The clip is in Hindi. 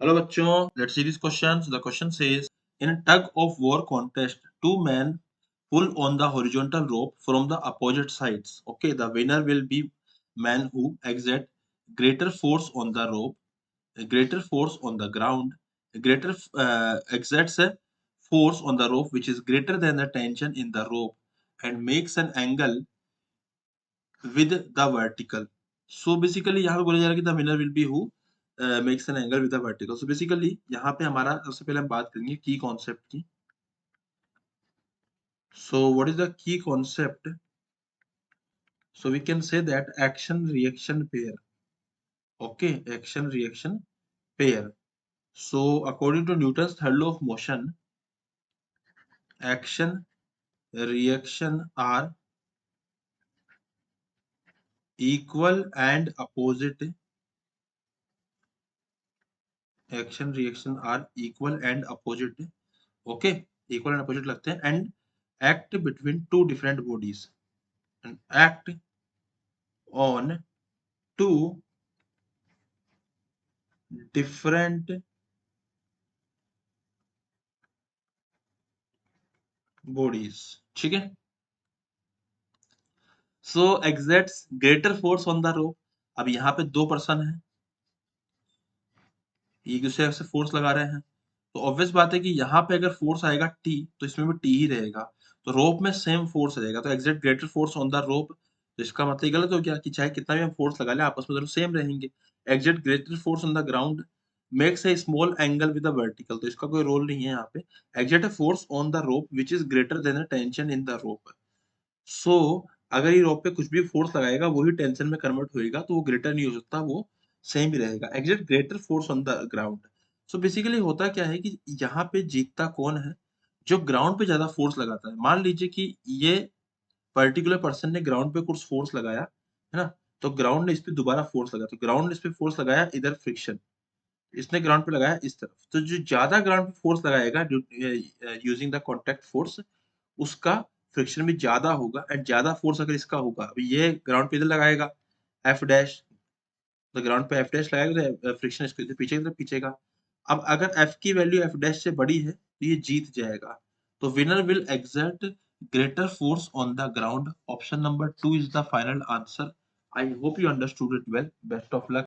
Hello bachcho, let's see these questions. The question says, in a tug of war contest, two men pull on the horizontal rope from the opposite sides. Okay, the winner will be man who exert greater force on the rope, a greater force on the ground, a greater exerts a force on the rope which is greater than the tension in the rope and makes an angle with the vertical. So basically यहाँ पे बोला जा रहा है कि the winner will be who makes an angle with the vertical. So basically यहाँ पे हमारा सबसे पहले हम बात करेंगे key concept की. So what is the key concept? So we can say that action reaction pair. Okay, action reaction pair. So according to Newton's third law of motion, action reaction are equal and opposite. Action reaction are equal and opposite. Okay, equal and opposite लगते हैं and act between two different bodies and act on two different bodies. ठीक है. So exerts greater force on the rope. अब यहाँ पे दो पर्सन हैं, एक दूसरे से फोर्स लगा रहे हैं, तो ऑब्वियस बात है कि यहाँ पे अगर फोर्स आएगा टी तो इसमें भी टी ही रहेगा, तो रोप में सेम फोर्स रहेगा, तो exert greater force on the रोप. तो इसका मतलब गलत हो गया कि चाहे कितना भी हम फोर्स लगा ले आपस में दोनों सेम रहेंगे. Exert greater force on the ground makes a small angle with the vertical, तो इसका कोई रोल नहीं है यहाँ पे. Exert a force on the rope which is greater than the tension in the rope. So अगर ये रोप पे कुछ भी फोर्स लगाएगा वही टेंशन में कन्वर्ट होएगा, तो वो ग्रेटर नहीं हो सकता, वो सेम ही रहेगा. Exert greater force on the ground. So basically होता क्या है कि यहाँ पे जीतता कौन है? जो ग्राउंड पे ज्यादा फोर्स लगाता है. मान लीजिए कि ये पर्टिकुलर पर्सन ने ग्राउंड पे कुछ फोर्स लगाया है ना, तो ग्राउंड ने इस पे दोबारा फोर्स लगाया, तो ग्राउंड ने इस पे फोर्स लगाया, इधर फ्रिक्शन, इसने ग्राउंड पे लगाया इस तरफ, तो जो ज्यादा ग्राउंड पे फोर्स लगाएगा यूजिंग द कॉन्टैक्ट फोर्स, उसका फ्रिक्शन भी ज्यादा होगा. एंड ज्यादा फोर्स अगर इसका होगा, अभी ये ग्राउंड पे इधर लगाएगा एफ डैश, तो ग्राउंड पे एफ डैश लगाएगा तो फ्रिक्शन इसके पीछे की तरफ पीछेगा. अब अगर एफ की वैल्यू एफ डैश से बड़ी है तो ये जीत जाएगा. तो winner will exert greater force on the ground. Option number 2 is the final answer. I hope you understood it well. Best of luck.